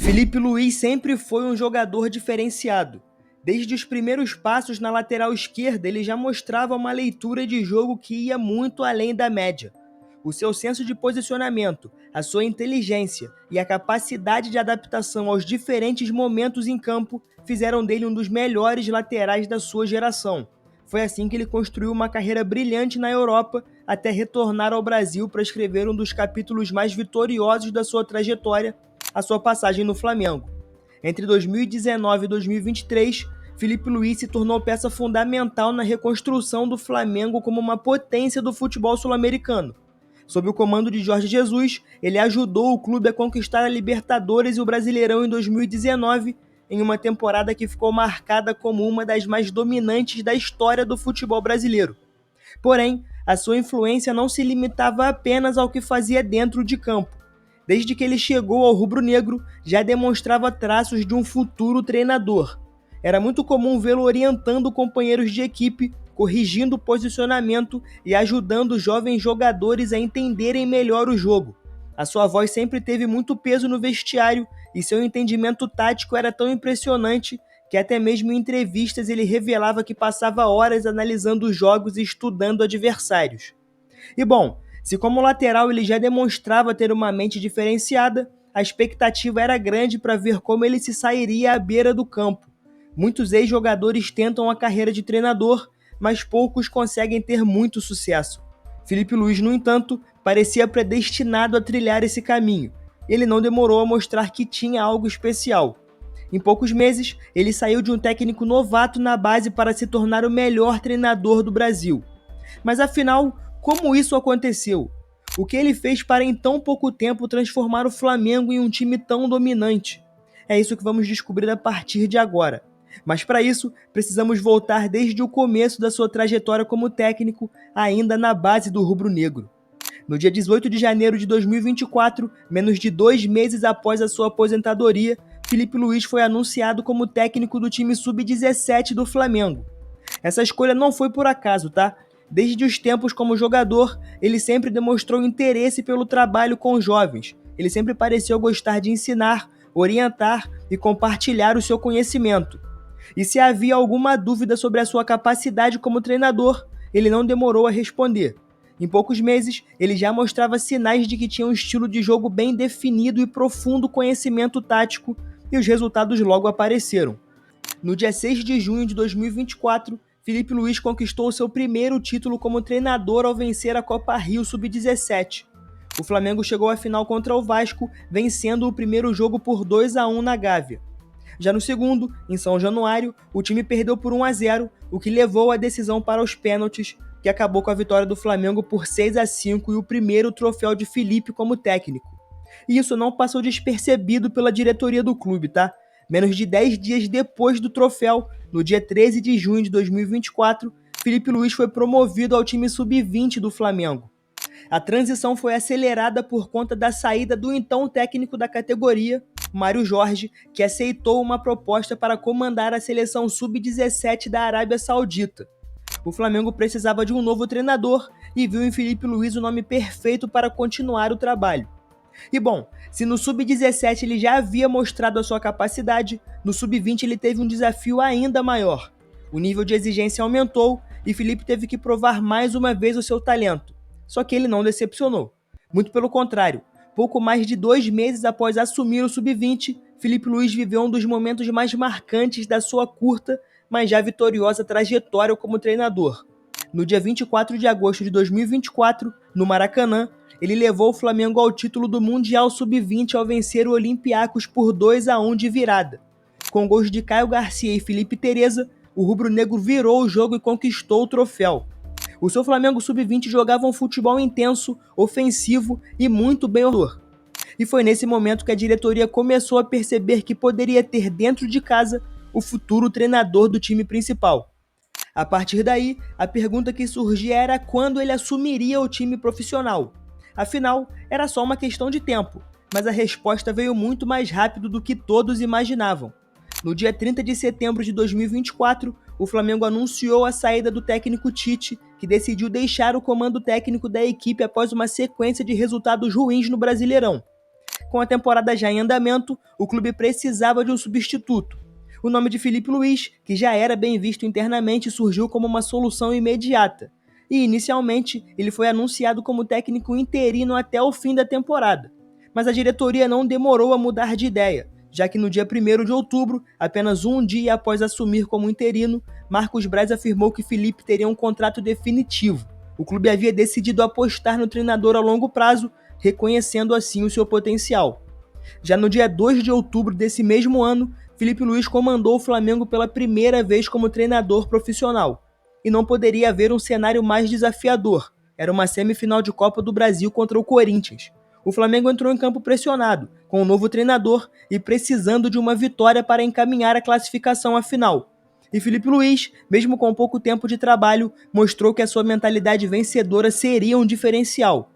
Filipe Luís sempre foi um jogador diferenciado. Desde os primeiros passos na lateral esquerda, ele já mostrava uma leitura de jogo que ia muito além da média. O seu senso de posicionamento, a sua inteligência e a capacidade de adaptação aos diferentes momentos em campo fizeram dele um dos melhores laterais da sua geração. Foi assim que ele construiu uma carreira brilhante na Europa, até retornar ao Brasil para escrever um dos capítulos mais vitoriosos da sua trajetória, a sua passagem no Flamengo. Entre 2019 e 2023, Filipe Luís se tornou peça fundamental na reconstrução do Flamengo como uma potência do futebol sul-americano. Sob o comando de Jorge Jesus, ele ajudou o clube a conquistar a Libertadores e o Brasileirão em 2019, em uma temporada que ficou marcada como uma das mais dominantes da história do futebol brasileiro. Porém, a sua influência não se limitava apenas ao que fazia dentro de campo. Desde que ele chegou ao rubro-negro, já demonstrava traços de um futuro treinador. Era muito comum vê-lo orientando companheiros de equipe, corrigindo o posicionamento e ajudando jovens jogadores a entenderem melhor o jogo. A sua voz sempre teve muito peso no vestiário e seu entendimento tático era tão impressionante que até mesmo em entrevistas ele revelava que passava horas analisando os jogos e estudando adversários. E bom, se como lateral ele já demonstrava ter uma mente diferenciada, a expectativa era grande para ver como ele se sairia à beira do campo. Muitos ex-jogadores tentam a carreira de treinador, mas poucos conseguem ter muito sucesso. Filipe Luís, no entanto, parecia predestinado a trilhar esse caminho. Ele não demorou a mostrar que tinha algo especial. Em poucos meses, ele saiu de um técnico novato na base para se tornar o melhor treinador do Brasil. Mas afinal, como isso aconteceu? O que ele fez para em tão pouco tempo transformar o Flamengo em um time tão dominante? É isso que vamos descobrir a partir de agora. Mas para isso, precisamos voltar desde o começo da sua trajetória como técnico, ainda na base do rubro-negro. No dia 18 de janeiro de 2024, menos de 2 meses após a sua aposentadoria, Filipe Luís foi anunciado como técnico do time sub-17 do Flamengo. Essa escolha não foi por acaso, tá? Desde os tempos como jogador, ele sempre demonstrou interesse pelo trabalho com jovens. Ele sempre pareceu gostar de ensinar, orientar e compartilhar o seu conhecimento. E se havia alguma dúvida sobre a sua capacidade como treinador, ele não demorou a responder. Em poucos meses, ele já mostrava sinais de que tinha um estilo de jogo bem definido e profundo conhecimento tático, e os resultados logo apareceram. No dia 6 de junho de 2024, Filipe Luís conquistou seu primeiro título como treinador ao vencer a Copa Rio Sub-17. O Flamengo chegou à final contra o Vasco, vencendo o primeiro jogo por 2-1 na Gávea. Já no segundo, em São Januário, o time perdeu por 1-0, o que levou a decisão para os pênaltis, que acabou com a vitória do Flamengo por 6-5 e o primeiro troféu de Filipe como técnico. E isso não passou despercebido pela diretoria do clube, tá? Menos de 10 dias depois do troféu, no dia 13 de junho de 2024, Filipe Luís foi promovido ao time sub-20 do Flamengo. A transição foi acelerada por conta da saída do então técnico da categoria, Mário Jorge, que aceitou uma proposta para comandar a seleção sub-17 da Arábia Saudita. O Flamengo precisava de um novo treinador e viu em Filipe Luís o nome perfeito para continuar o trabalho. E bom, se no sub-17 ele já havia mostrado a sua capacidade, no sub-20 ele teve um desafio ainda maior. O nível de exigência aumentou e Filipe teve que provar mais uma vez o seu talento. Só que ele não decepcionou. Muito pelo contrário, pouco mais de 2 meses após assumir o sub-20, Filipe Luís viveu um dos momentos mais marcantes da sua curta, mas já vitoriosa trajetória como treinador. No dia 24 de agosto de 2024, no Maracanã, ele levou o Flamengo ao título do Mundial Sub-20 ao vencer o Olympiacos por 2-1 de virada. Com gols de Caio Garcia e Felipe Tereza, o rubro-negro virou o jogo e conquistou o troféu. O seu Flamengo Sub-20 jogava um futebol intenso, ofensivo e muito bem ordenado. E foi nesse momento que a diretoria começou a perceber que poderia ter dentro de casa o futuro treinador do time principal. A partir daí, a pergunta que surgia era quando ele assumiria o time profissional. Afinal, era só uma questão de tempo, mas a resposta veio muito mais rápido do que todos imaginavam. No dia 30 de setembro de 2024, o Flamengo anunciou a saída do técnico Tite, que decidiu deixar o comando técnico da equipe após uma sequência de resultados ruins no Brasileirão. Com a temporada já em andamento, o clube precisava de um substituto. O nome de Filipe Luís, que já era bem visto internamente, surgiu como uma solução imediata. E, inicialmente, ele foi anunciado como técnico interino até o fim da temporada. Mas a diretoria não demorou a mudar de ideia, já que no dia 1º de outubro, apenas um dia após assumir como interino, Marcos Braz afirmou que Filipe teria um contrato definitivo. O clube havia decidido apostar no treinador a longo prazo, reconhecendo assim o seu potencial. Já no dia 2 de outubro desse mesmo ano, Filipe Luís comandou o Flamengo pela primeira vez como treinador profissional. E não poderia haver um cenário mais desafiador. Era uma semifinal de Copa do Brasil contra o Corinthians. O Flamengo entrou em campo pressionado, com um novo treinador e precisando de uma vitória para encaminhar a classificação à final. E Filipe Luís, mesmo com pouco tempo de trabalho, mostrou que a sua mentalidade vencedora seria um diferencial.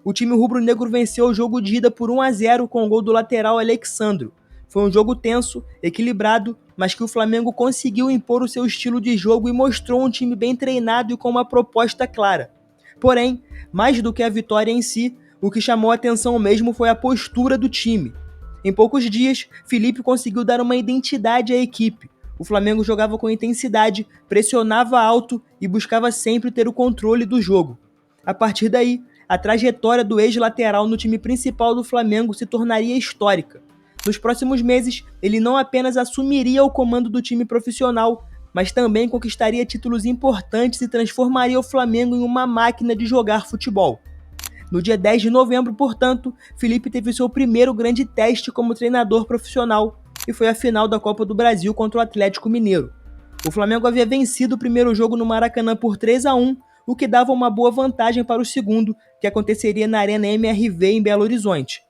O time rubro-negro venceu o jogo de ida por 1-0 com o gol do lateral Alexandro. Foi um jogo tenso, equilibrado, mas que o Flamengo conseguiu impor o seu estilo de jogo e mostrou um time bem treinado e com uma proposta clara. Porém, mais do que a vitória em si, o que chamou a atenção mesmo foi a postura do time. Em poucos dias, Filipe conseguiu dar uma identidade à equipe. O Flamengo jogava com intensidade, pressionava alto e buscava sempre ter o controle do jogo. A partir daí, a trajetória do ex-lateral no time principal do Flamengo se tornaria histórica. Nos próximos meses, ele não apenas assumiria o comando do time profissional, mas também conquistaria títulos importantes e transformaria o Flamengo em uma máquina de jogar futebol. No dia 10 de novembro, portanto, Filipe teve seu primeiro grande teste como treinador profissional e foi a final da Copa do Brasil contra o Atlético Mineiro. O Flamengo havia vencido o primeiro jogo no Maracanã por 3-1, o que dava uma boa vantagem para o segundo, que aconteceria na Arena MRV em Belo Horizonte.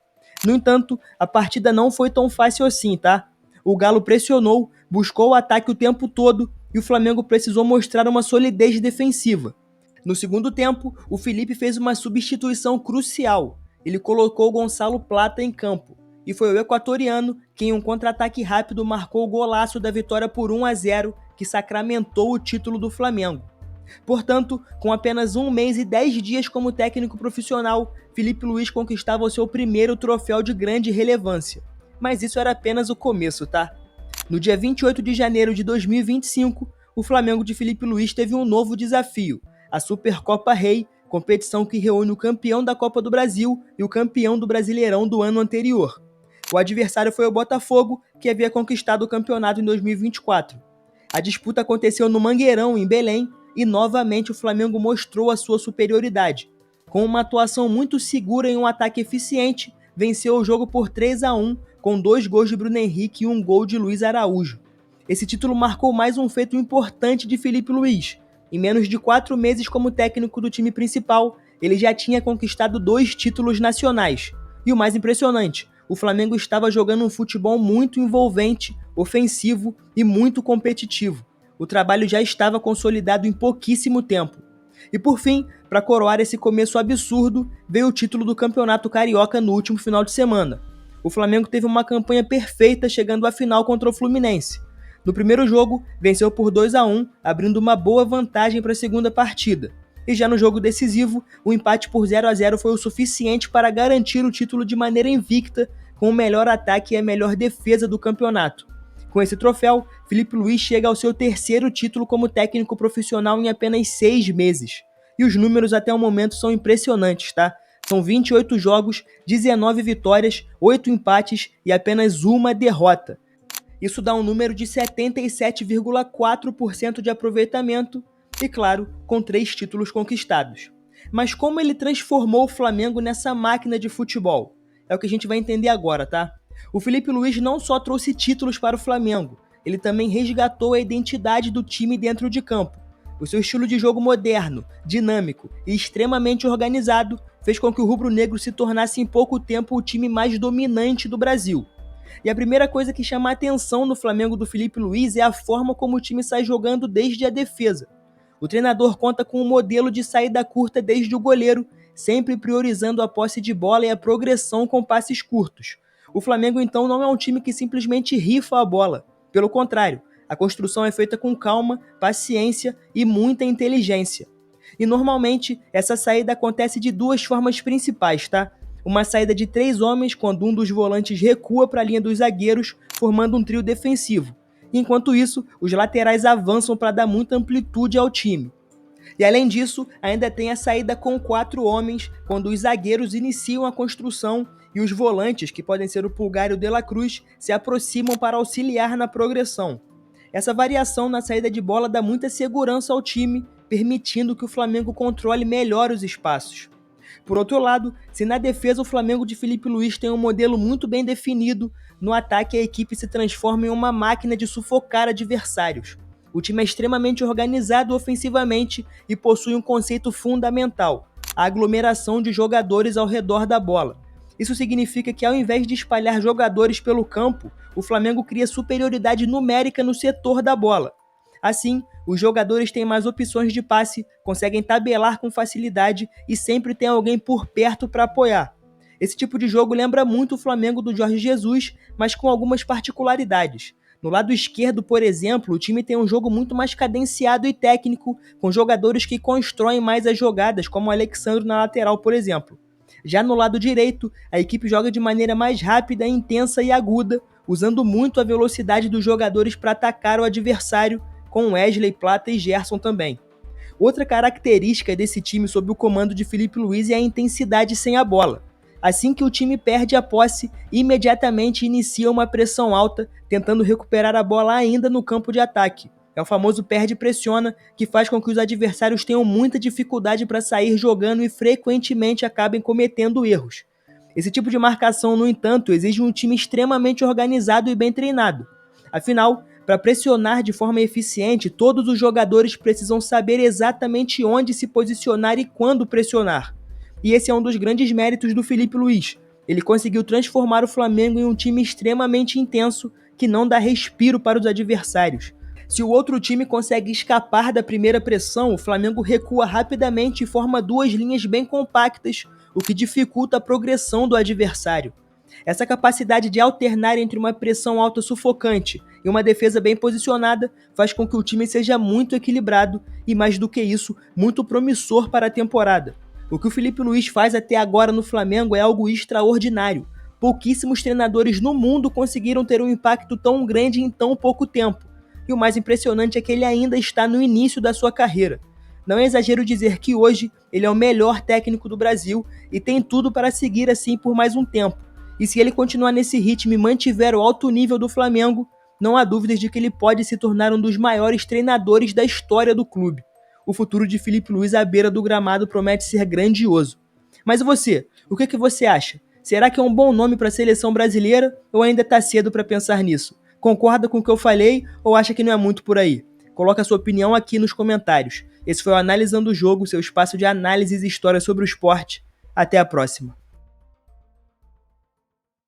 No entanto, a partida não foi tão fácil assim, tá? O Galo pressionou, buscou o ataque o tempo todo e o Flamengo precisou mostrar uma solidez defensiva. No segundo tempo, o Filipe fez uma substituição crucial. Ele colocou o Gonçalo Plata em campo. E foi o equatoriano quem, em um contra-ataque rápido, marcou o golaço da vitória por 1-0, que sacramentou o título do Flamengo. Portanto, com apenas 1 mês e 10 dias como técnico profissional, Filipe Luís conquistava o seu primeiro troféu de grande relevância. Mas isso era apenas o começo, tá? No dia 28 de janeiro de 2025, o Flamengo de Filipe Luís teve um novo desafio, a Supercopa Rei, competição que reúne o campeão da Copa do Brasil e o campeão do Brasileirão do ano anterior. O adversário foi o Botafogo, que havia conquistado o campeonato em 2024. A disputa aconteceu no Mangueirão, em Belém, e novamente o Flamengo mostrou a sua superioridade. Com uma atuação muito segura e um ataque eficiente, venceu o jogo por 3-1, com 2 gols de Bruno Henrique e 1 gol de Luiz Araújo. Esse título marcou mais um feito importante de Filipe Luís. Em menos de 4 meses como técnico do time principal, ele já tinha conquistado 2 títulos nacionais. E o mais impressionante, o Flamengo estava jogando um futebol muito envolvente, ofensivo e muito competitivo. O trabalho já estava consolidado em pouquíssimo tempo. E por fim, para coroar esse começo absurdo, veio o título do Campeonato Carioca no último final de semana. O Flamengo teve uma campanha perfeita chegando à final contra o Fluminense. No primeiro jogo, venceu por 2-1, abrindo uma boa vantagem para a segunda partida. E já no jogo decisivo, o empate por 0-0 foi o suficiente para garantir o título de maneira invicta, com o melhor ataque e a melhor defesa do campeonato. Com esse troféu, Filipe Luís chega ao seu 3º título como técnico profissional em apenas 6 meses. E os números até o momento são impressionantes, tá? São 28 jogos, 19 vitórias, 8 empates e apenas uma derrota. Isso dá um número de 77,4% de aproveitamento e, claro, com 3 títulos conquistados. Mas como ele transformou o Flamengo nessa máquina de futebol? É o que a gente vai entender agora, tá? O Filipe Luís não só trouxe títulos para o Flamengo, ele também resgatou a identidade do time dentro de campo. O seu estilo de jogo moderno, dinâmico e extremamente organizado fez com que o rubro-negro se tornasse em pouco tempo o time mais dominante do Brasil. E a primeira coisa que chama a atenção no Flamengo do Filipe Luís é a forma como o time sai jogando desde a defesa. O treinador conta com um modelo de saída curta desde o goleiro, sempre priorizando a posse de bola e a progressão com passes curtos. O Flamengo então não é um time que simplesmente rifa a bola. Pelo contrário, a construção é feita com calma, paciência e muita inteligência. E normalmente essa saída acontece de 2 formas principais, tá? uma saída de 3 homens quando um dos volantes recua para a linha dos zagueiros, formando um trio defensivo. Enquanto isso, os laterais avançam para dar muita amplitude ao time. E além disso, ainda tem a saída com 4 homens, quando os zagueiros iniciam a construção e os volantes, que podem ser o Pulgar e o De La Cruz, se aproximam para auxiliar na progressão. Essa variação na saída de bola dá muita segurança ao time, permitindo que o Flamengo controle melhor os espaços. Por outro lado, se na defesa o Flamengo de Filipe Luís tem um modelo muito bem definido, no ataque a equipe se transforma em uma máquina de sufocar adversários. O time é extremamente organizado ofensivamente e possui um conceito fundamental: a aglomeração de jogadores ao redor da bola. Isso significa que, ao invés de espalhar jogadores pelo campo, o Flamengo cria superioridade numérica no setor da bola. Assim, os jogadores têm mais opções de passe, conseguem tabelar com facilidade e sempre tem alguém por perto para apoiar. Esse tipo de jogo lembra muito o Flamengo do Jorge Jesus, mas com algumas particularidades. No lado esquerdo, por exemplo, o time tem um jogo muito mais cadenciado e técnico, com jogadores que constroem mais as jogadas, como o Alexandre na lateral, por exemplo. Já no lado direito, a equipe joga de maneira mais rápida, intensa e aguda, usando muito a velocidade dos jogadores para atacar o adversário, com Wesley, Plata e Gerson também. Outra característica desse time sob o comando de Filipe Luís é a intensidade sem a bola. Assim que o time perde a posse, imediatamente inicia uma pressão alta, tentando recuperar a bola ainda no campo de ataque. É o famoso perde-pressiona, que faz com que os adversários tenham muita dificuldade para sair jogando e frequentemente acabem cometendo erros. Esse tipo de marcação, no entanto, exige um time extremamente organizado e bem treinado. Afinal, para pressionar de forma eficiente, todos os jogadores precisam saber exatamente onde se posicionar e quando pressionar. E esse é um dos grandes méritos do Filipe Luís. Ele conseguiu transformar o Flamengo em um time extremamente intenso que não dá respiro para os adversários. Se o outro time consegue escapar da primeira pressão, o Flamengo recua rapidamente e forma 2 linhas bem compactas, o que dificulta a progressão do adversário. Essa capacidade de alternar entre uma pressão alta sufocante e uma defesa bem posicionada faz com que o time seja muito equilibrado e, mais do que isso, muito promissor para a temporada. O que o Filipe Luís faz até agora no Flamengo é algo extraordinário. Pouquíssimos treinadores no mundo conseguiram ter um impacto tão grande em tão pouco tempo. E o mais impressionante é que ele ainda está no início da sua carreira. Não é exagero dizer que hoje ele é o melhor técnico do Brasil e tem tudo para seguir assim por mais um tempo. E se ele continuar nesse ritmo e mantiver o alto nível do Flamengo, não há dúvidas de que ele pode se tornar um dos maiores treinadores da história do clube. O futuro de Filipe Luís à beira do gramado promete ser grandioso. Mas e você? O que você acha? Será que é um bom nome para a seleção brasileira ou ainda está cedo para pensar nisso? Concorda com o que eu falei ou acha que não é muito por aí? Coloca a sua opinião aqui nos comentários. Esse foi o Analisando o Jogo, seu espaço de análises e histórias sobre o esporte. Até a próxima.